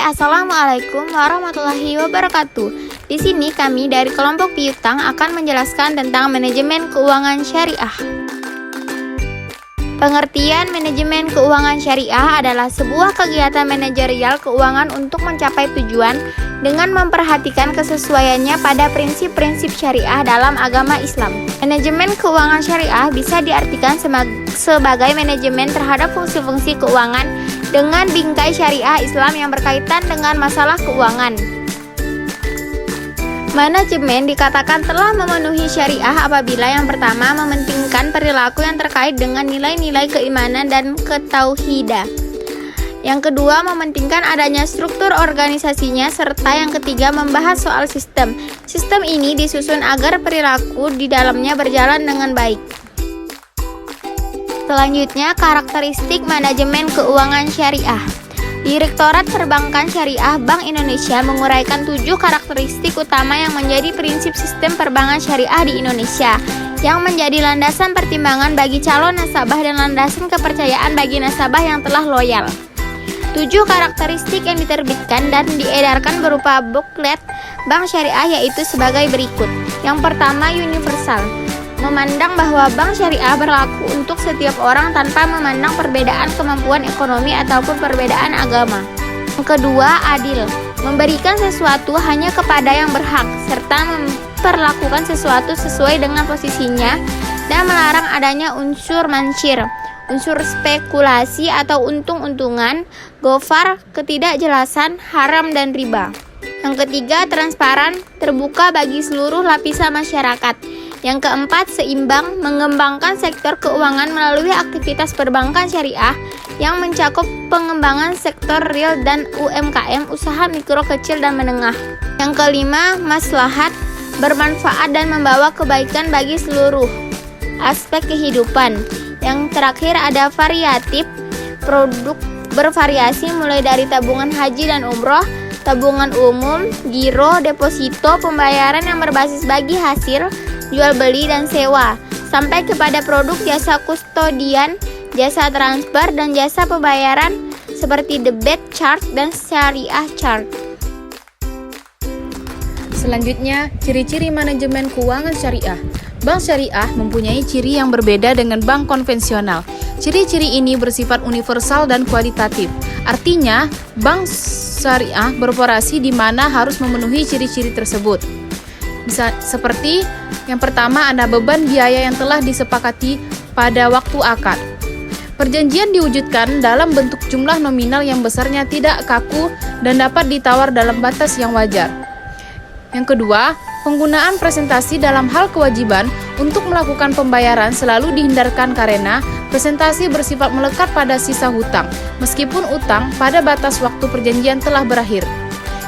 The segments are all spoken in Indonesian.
Assalamualaikum warahmatullahi wabarakatuh. Di sini kami dari kelompok piutang akan menjelaskan tentang manajemen keuangan syariah. Pengertian manajemen keuangan syariah adalah sebuah kegiatan manajerial keuangan untuk mencapai tujuan dengan memperhatikan kesesuaiannya pada prinsip-prinsip syariah dalam agama Islam. Manajemen keuangan syariah bisa diartikan sebagai manajemen terhadap fungsi-fungsi keuangan dengan bingkai syariah Islam yang berkaitan dengan masalah keuangan. Manajemen dikatakan telah memenuhi syariah apabila yang pertama mementingkan perilaku yang terkait dengan nilai-nilai keimanan dan ketauhidan. Yang kedua, mementingkan adanya struktur organisasinya, serta yang ketiga, membahas soal sistem. Sistem ini disusun agar perilaku di dalamnya berjalan dengan baik. Selanjutnya, karakteristik manajemen keuangan syariah. Direktorat Perbankan Syariah Bank Indonesia menguraikan 7 karakteristik utama yang menjadi prinsip sistem perbankan syariah di Indonesia, yang menjadi landasan pertimbangan bagi calon nasabah dan landasan kepercayaan bagi nasabah yang telah loyal. 7 karakteristik yang diterbitkan dan diedarkan berupa buklet Bank Syariah yaitu sebagai berikut. Yang pertama, universal. Memandang bahwa bank syariah berlaku untuk setiap orang tanpa memandang perbedaan kemampuan ekonomi ataupun perbedaan agama. Yang kedua, adil. Memberikan sesuatu hanya kepada yang berhak, serta memperlakukan sesuatu sesuai dengan posisinya dan melarang adanya unsur mansir, unsur spekulasi atau untung-untungan, gofar, ketidakjelasan, haram, dan riba. Yang ketiga, transparan, terbuka bagi seluruh lapisan masyarakat. Yang keempat, seimbang, mengembangkan sektor keuangan melalui aktivitas perbankan syariah yang mencakup pengembangan sektor real dan UMKM, usaha mikro, kecil, dan menengah. Yang kelima, maslahat, bermanfaat dan membawa kebaikan bagi seluruh aspek kehidupan. Yang terakhir ada variatif, produk bervariasi mulai dari tabungan haji dan umroh, tabungan umum, giro, deposito, pembayaran yang berbasis bagi hasil, jual beli dan sewa, sampai kepada produk jasa kustodian, jasa transfer, dan jasa pembayaran seperti debit charge dan syariah charge. Selanjutnya, ciri-ciri manajemen keuangan syariah. Bank syariah mempunyai ciri yang berbeda dengan bank konvensional. Ciri-ciri ini bersifat universal dan kualitatif. Artinya, bank syariah beroperasi di mana harus memenuhi ciri-ciri tersebut. Bisa seperti yang pertama, ada beban biaya yang telah disepakati pada waktu akad. Perjanjian diwujudkan dalam bentuk jumlah nominal yang besarnya tidak kaku dan dapat ditawar dalam batas yang wajar. Yang kedua, penggunaan presentasi dalam hal kewajiban untuk melakukan pembayaran selalu dihindarkan karena presentasi bersifat melekat pada sisa hutang, meskipun utang pada batas waktu perjanjian telah berakhir.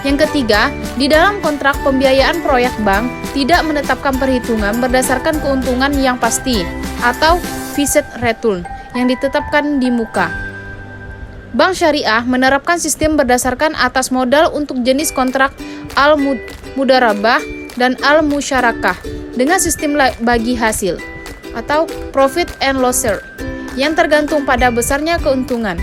Yang ketiga, di dalam kontrak pembiayaan proyek bank tidak menetapkan perhitungan berdasarkan keuntungan yang pasti atau fixed return yang ditetapkan di muka. Bank syariah menerapkan sistem berdasarkan atas modal untuk jenis kontrak al-mudarabah dan al-musyarakah dengan sistem bagi hasil atau profit and loss share yang tergantung pada besarnya keuntungan.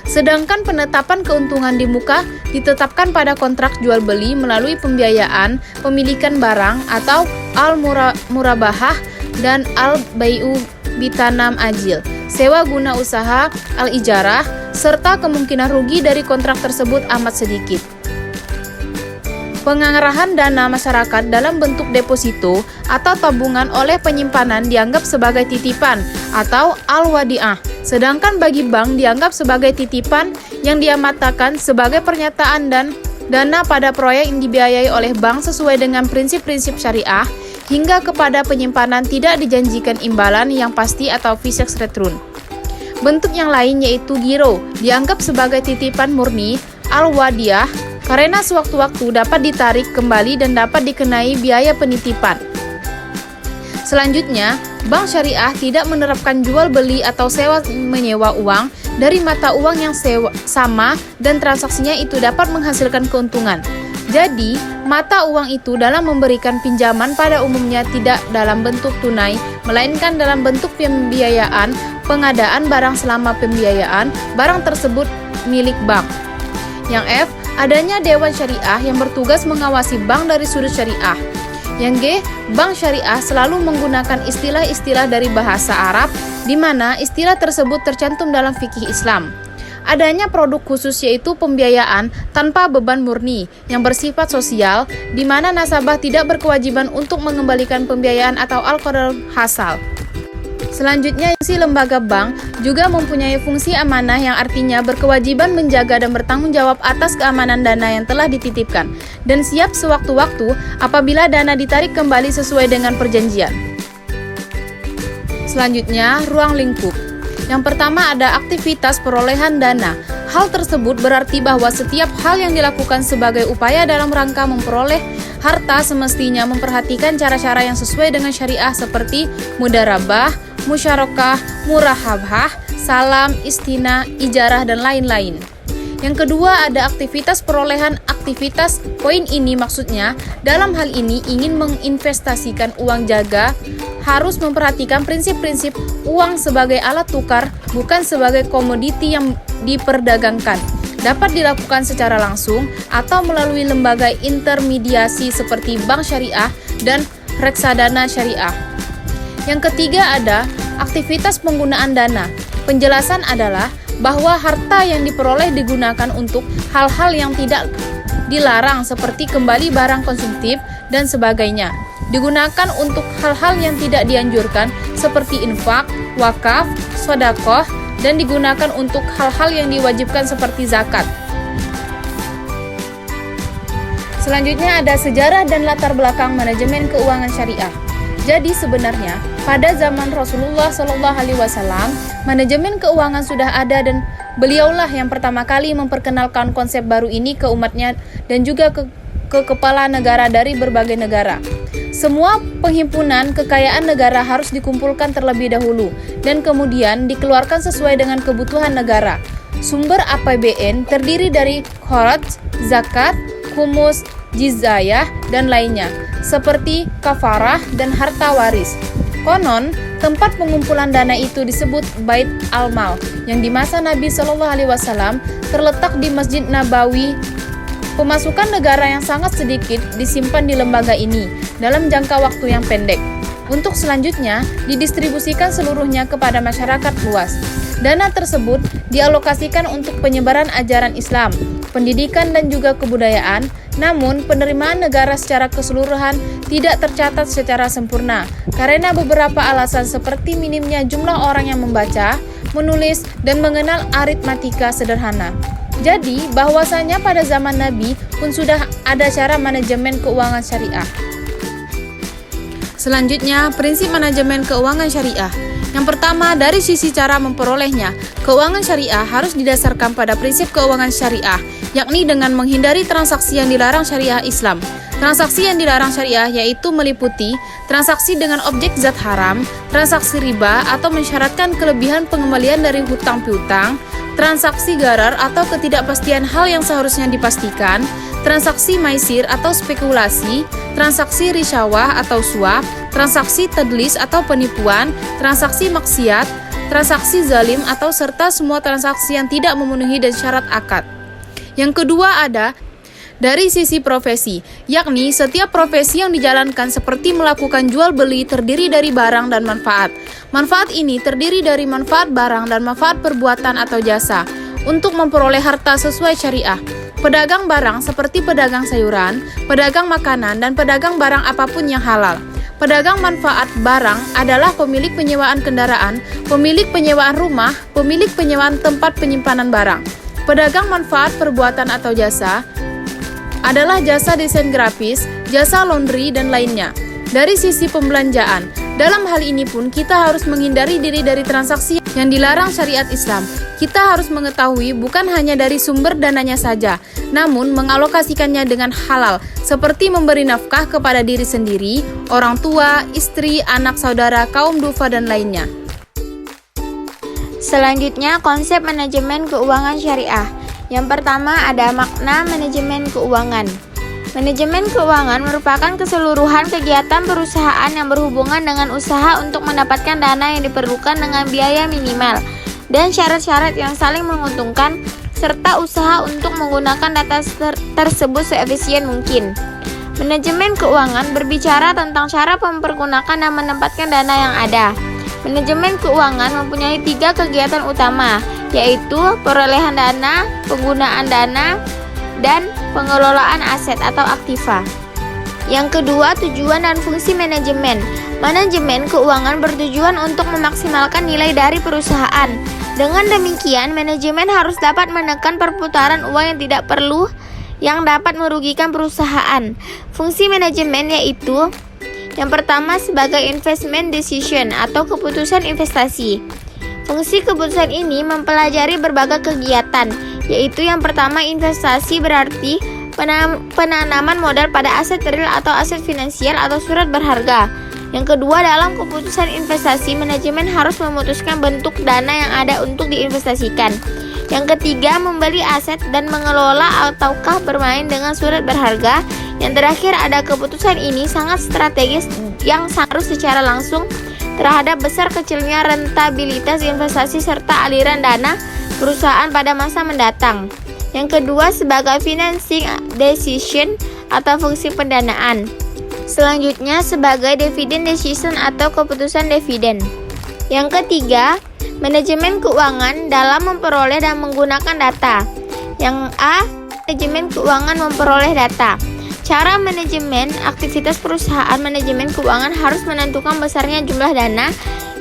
Sedangkan penetapan keuntungan di muka ditetapkan pada kontrak jual beli melalui pembiayaan pemilikan barang atau al-murabahah dan al-bai'u bitanam ajil, sewa guna usaha al-ijarah, serta kemungkinan rugi dari kontrak tersebut amat sedikit. Pengarahan dana masyarakat dalam bentuk deposito atau tabungan oleh penyimpanan dianggap sebagai titipan atau al-wadi'ah, sedangkan bagi bank dianggap sebagai titipan yang diamatakan sebagai pernyataan dan dana pada proyek yang dibiayai oleh bank sesuai dengan prinsip-prinsip syariah, hingga kepada penyimpanan tidak dijanjikan imbalan yang pasti atau fixed return. Bentuk yang lain yaitu giro, dianggap sebagai titipan murni al-wadiyah karena sewaktu-waktu dapat ditarik kembali dan dapat dikenai biaya penitipan. Selanjutnya, bank syariah tidak menerapkan jual beli atau sewa menyewa uang dari mata uang yang sama dan transaksinya itu dapat menghasilkan keuntungan. Jadi, mata uang itu dalam memberikan pinjaman pada umumnya tidak dalam bentuk tunai, melainkan dalam bentuk pembiayaan, pengadaan barang selama pembiayaan, barang tersebut milik bank. Yang F, adanya Dewan Syariah yang bertugas mengawasi bank dari sudut syariah. Yang G, bank syariah selalu menggunakan istilah-istilah dari bahasa Arab, di mana istilah tersebut tercantum dalam fikih Islam. Adanya produk khusus yaitu pembiayaan tanpa beban murni yang bersifat sosial, di mana nasabah tidak berkewajiban untuk mengembalikan pembiayaan atau al-qadar hasal. Selanjutnya, fungsi lembaga bank juga mempunyai fungsi amanah yang artinya berkewajiban menjaga dan bertanggung jawab atas keamanan dana yang telah dititipkan dan siap sewaktu-waktu apabila dana ditarik kembali sesuai dengan perjanjian. Selanjutnya, ruang lingkup. Yang pertama ada aktivitas perolehan dana. Hal tersebut berarti bahwa setiap hal yang dilakukan sebagai upaya dalam rangka memperoleh harta semestinya memperhatikan cara-cara yang sesuai dengan syariah seperti mudarabah, musyarakah, murahabah, salam, istina, ijarah, dan lain-lain. Yang kedua ada aktivitas perolehan aktivitas. Poin ini maksudnya dalam hal ini ingin menginvestasikan uang jaga harus memperhatikan prinsip-prinsip uang sebagai alat tukar, bukan sebagai komoditi yang diperdagangkan. Dapat dilakukan secara langsung atau melalui lembaga intermediasi seperti bank syariah dan reksadana syariah. Yang ketiga ada aktivitas penggunaan dana. Penjelasan adalah bahwa harta yang diperoleh digunakan untuk hal-hal yang tidak dilarang seperti kembali barang konsumtif dan sebagainya. Digunakan untuk hal-hal yang tidak dianjurkan seperti infak, wakaf, sedekah, dan digunakan untuk hal-hal yang diwajibkan seperti zakat. Selanjutnya ada sejarah dan latar belakang manajemen keuangan syariah. Jadi sebenarnya pada zaman Rasulullah SAW, manajemen keuangan sudah ada dan beliaulah yang pertama kali memperkenalkan konsep baru ini ke umatnya dan juga ke kepala negara dari berbagai negara. Semua penghimpunan kekayaan negara harus dikumpulkan terlebih dahulu dan kemudian dikeluarkan sesuai dengan kebutuhan negara. Sumber APBN terdiri dari kharaj, zakat, khumus, jizyah, dan lainnya, seperti kafarah dan harta waris. Konon, tempat pengumpulan dana itu disebut Bait al-Mal, yang di masa Nabi SAW terletak di Masjid Nabawi. Pemasukan negara yang sangat sedikit disimpan di lembaga ini dalam jangka waktu yang pendek. Untuk selanjutnya didistribusikan seluruhnya kepada masyarakat luas. Dana tersebut dialokasikan untuk penyebaran ajaran Islam, pendidikan dan juga kebudayaan. Namun penerimaan negara secara keseluruhan tidak tercatat secara sempurna karena beberapa alasan seperti minimnya jumlah orang yang membaca, menulis, dan mengenal aritmatika sederhana. Jadi, bahwasanya pada zaman Nabi pun sudah ada cara manajemen keuangan syariah. Selanjutnya, prinsip manajemen keuangan syariah. Yang pertama, dari sisi cara memperolehnya, keuangan syariah harus didasarkan pada prinsip keuangan syariah, yakni dengan menghindari transaksi yang dilarang syariah Islam. Transaksi yang dilarang syariah yaitu meliputi transaksi dengan objek zat haram, transaksi riba atau mensyaratkan kelebihan pengembalian dari hutang piutang, transaksi gharar atau ketidakpastian hal yang seharusnya dipastikan, transaksi maisir atau spekulasi, transaksi risyawah atau suap, transaksi tadlis atau penipuan, transaksi maksiat, transaksi zalim atau serta semua transaksi yang tidak memenuhi dan syarat akad. Yang kedua ada dari sisi profesi, yakni setiap profesi yang dijalankan seperti melakukan jual beli terdiri dari barang dan manfaat. Manfaat ini terdiri dari manfaat barang dan manfaat perbuatan atau jasa untuk memperoleh harta sesuai syariah. Pedagang barang seperti pedagang sayuran, pedagang makanan, dan pedagang barang apapun yang halal. Pedagang manfaat barang adalah pemilik penyewaan kendaraan, pemilik penyewaan rumah, pemilik penyewaan tempat penyimpanan barang. Pedagang manfaat perbuatan atau jasa adalah jasa desain grafis, jasa laundry, dan lainnya. Dari sisi pembelanjaan, dalam hal ini pun kita harus menghindari diri dari transaksi yang dilarang syariat Islam. Kita harus mengetahui bukan hanya dari sumber dananya saja, namun mengalokasikannya dengan halal, seperti memberi nafkah kepada diri sendiri, orang tua, istri, anak, saudara, kaum dufa, dan lainnya. Selanjutnya, konsep manajemen keuangan syariah. Yang pertama ada makna manajemen keuangan. Manajemen keuangan merupakan keseluruhan kegiatan perusahaan yang berhubungan dengan usaha untuk mendapatkan dana yang diperlukan dengan biaya minimal dan syarat-syarat yang saling menguntungkan serta usaha untuk menggunakan data tersebut seefisien mungkin. Manajemen keuangan berbicara tentang cara mempergunakan dan menempatkan dana yang ada. Manajemen keuangan mempunyai 3 kegiatan utama, yaitu perolehan dana, penggunaan dana, dan pengelolaan aset atau aktiva. Yang kedua, tujuan dan fungsi manajemen. Manajemen keuangan bertujuan untuk memaksimalkan nilai dari perusahaan. Dengan demikian, manajemen harus dapat menekan perputaran uang yang tidak perlu yang dapat merugikan perusahaan. Fungsi manajemen yaitu yang pertama sebagai investment decision atau keputusan investasi. Fungsi keputusan ini mempelajari berbagai kegiatan, yaitu yang pertama investasi berarti penanaman modal pada aset real atau aset finansial atau surat berharga. Yang kedua, dalam keputusan investasi, manajemen harus memutuskan bentuk dana yang ada untuk diinvestasikan. Yang ketiga, membeli aset dan mengelola ataukah bermain dengan surat berharga. Yang terakhir, ada keputusan ini sangat strategis yang harus secara langsung terhadap besar kecilnya rentabilitas investasi serta aliran dana perusahaan pada masa mendatang. Yang kedua, sebagai financing decision atau fungsi pendanaan. Selanjutnya, sebagai dividend decision atau keputusan dividen. Yang ketiga, manajemen keuangan dalam memperoleh dan menggunakan data. Yang A, manajemen keuangan memperoleh data. Cara manajemen aktivitas perusahaan. Manajemen keuangan harus menentukan besarnya jumlah dana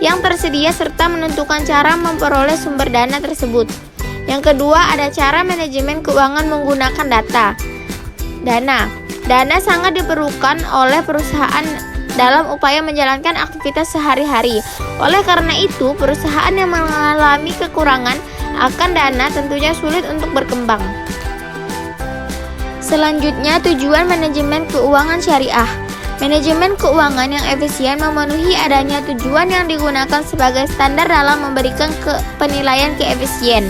yang tersedia serta menentukan cara memperoleh sumber dana tersebut. Yang kedua, ada cara manajemen keuangan menggunakan data. Dana sangat diperlukan oleh perusahaan dalam upaya menjalankan aktivitas sehari-hari. Oleh karena itu, perusahaan yang mengalami kekurangan akan dana tentunya sulit untuk berkembang. Selanjutnya, tujuan manajemen keuangan syariah. Manajemen keuangan yang efisien memenuhi adanya tujuan yang digunakan sebagai standar dalam memberikan penilaian keefisien,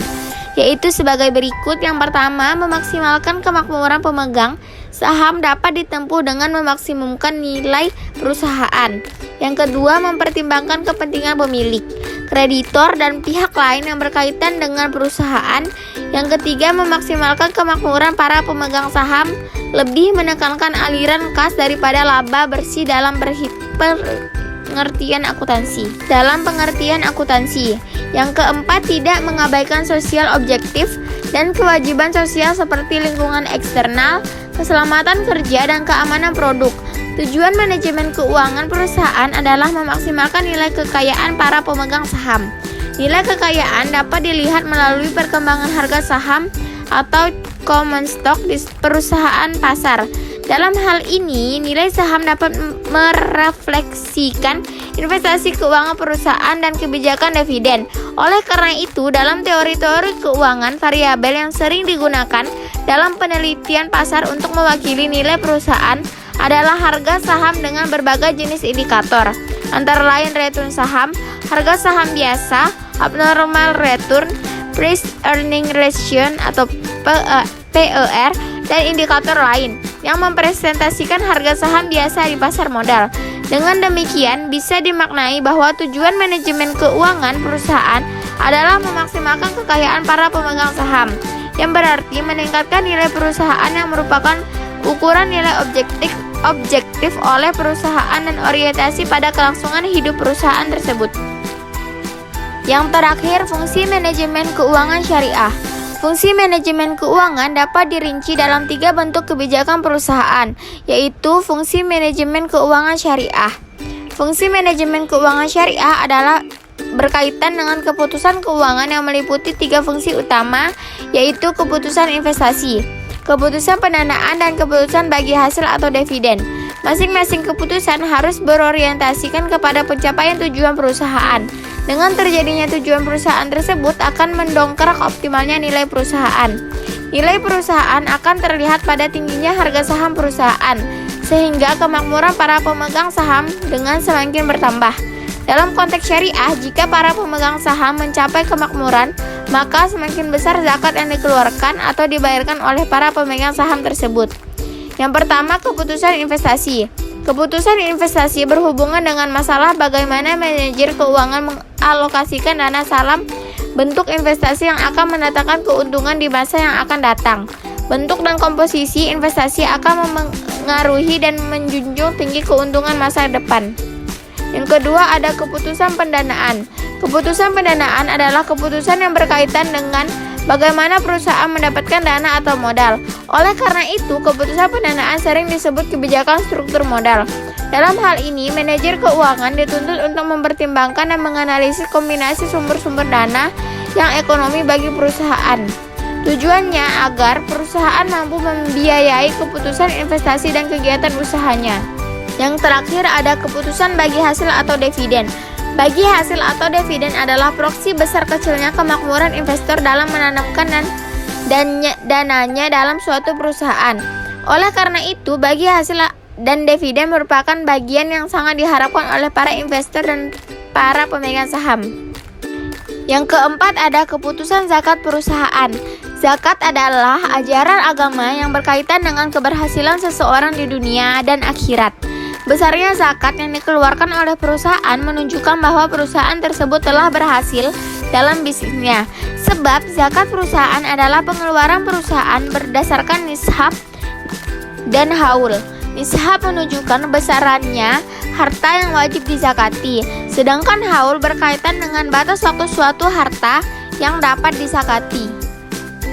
yaitu sebagai berikut. Yang pertama, memaksimalkan kemakmuran pemegang saham dapat ditempuh dengan memaksimumkan nilai perusahaan. Yang kedua, mempertimbangkan kepentingan pemilik, kreditor, dan pihak lain yang berkaitan dengan perusahaan. Yang ketiga, memaksimalkan kemakmuran para pemegang saham, lebih menekankan aliran kas daripada laba bersih dalam pengertian akuntansi. Yang keempat, tidak mengabaikan sosial objektif dan kewajiban sosial seperti lingkungan eksternal, keselamatan kerja, dan keamanan produk. Tujuan manajemen keuangan perusahaan adalah memaksimalkan nilai kekayaan para pemegang saham. Nilai kekayaan dapat dilihat melalui perkembangan harga saham atau common stock di perusahaan pasar. Dalam hal ini, nilai saham dapat merefleksikan investasi keuangan perusahaan dan kebijakan dividen. Oleh karena itu, dalam teori-teori keuangan, variabel yang sering digunakan dalam penelitian pasar untuk mewakili nilai perusahaan adalah harga saham dengan berbagai jenis indikator, antara lain return saham, harga saham biasa, abnormal return, price earning ratio atau PER, dan indikator lain yang mempresentasikan harga saham biasa di pasar modal. Dengan demikian, bisa dimaknai bahwa tujuan manajemen keuangan perusahaan adalah memaksimalkan kekayaan para pemegang saham, yang berarti meningkatkan nilai perusahaan yang merupakan ukuran nilai objektif oleh perusahaan dan orientasi pada kelangsungan hidup perusahaan tersebut. Yang terakhir, fungsi manajemen keuangan syariah. Fungsi manajemen keuangan dapat dirinci dalam 3 bentuk kebijakan perusahaan, yaitu fungsi manajemen keuangan syariah. Fungsi manajemen keuangan syariah adalah berkaitan dengan keputusan keuangan yang meliputi 3 fungsi utama, yaitu keputusan investasi, keputusan pendanaan, dan keputusan bagi hasil atau dividen. Masing-masing keputusan harus berorientasikan kepada pencapaian tujuan perusahaan. Dengan terjadinya tujuan perusahaan tersebut akan mendongkrak optimalnya nilai perusahaan. Nilai perusahaan akan terlihat pada tingginya harga saham perusahaan, sehingga kemakmuran para pemegang saham dengan semakin bertambah. Dalam konteks syariah, jika para pemegang saham mencapai kemakmuran, maka semakin besar zakat yang dikeluarkan atau dibayarkan oleh para pemegang saham tersebut. Yang pertama, keputusan investasi. Keputusan investasi berhubungan dengan masalah bagaimana manajer keuangan mengalokasikan dana salam bentuk investasi yang akan mendatangkan keuntungan di masa yang akan datang. Bentuk dan komposisi investasi akan memengaruhi dan menjunjung tinggi keuntungan masa depan. Yang kedua ada keputusan pendanaan. Keputusan pendanaan adalah keputusan yang berkaitan dengan bagaimana perusahaan mendapatkan dana atau modal. Oleh karena itu, keputusan pendanaan sering disebut kebijakan struktur modal. Dalam hal ini, manajer keuangan dituntut untuk mempertimbangkan dan menganalisis kombinasi sumber-sumber dana yang ekonomi bagi perusahaan. Tujuannya agar perusahaan mampu membiayai keputusan investasi dan kegiatan usahanya. Yang terakhir ada keputusan bagi hasil atau dividen. Bagi hasil atau dividen adalah proksi besar kecilnya kemakmuran investor dalam menanamkan dananya dalam suatu perusahaan. Oleh karena itu, bagi hasil dan dividen merupakan bagian yang sangat diharapkan oleh para investor dan para pemegang saham. Yang keempat ada keputusan zakat perusahaan. Zakat adalah ajaran agama yang berkaitan dengan keberhasilan seseorang di dunia dan akhirat. Besarnya zakat yang dikeluarkan oleh perusahaan menunjukkan bahwa perusahaan tersebut telah berhasil dalam bisnisnya. Sebab zakat perusahaan adalah pengeluaran perusahaan berdasarkan nishab dan haul. Nishab menunjukkan besarannya harta yang wajib dizakati, sedangkan haul berkaitan dengan batas waktu suatu harta yang dapat dizakati.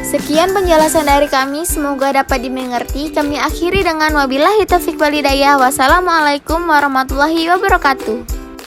Sekian penjelasan dari kami, semoga dapat dimengerti. Kami akhiri dengan wabillahi taufiq wal hidayah. Wassalamualaikum warahmatullahi wabarakatuh.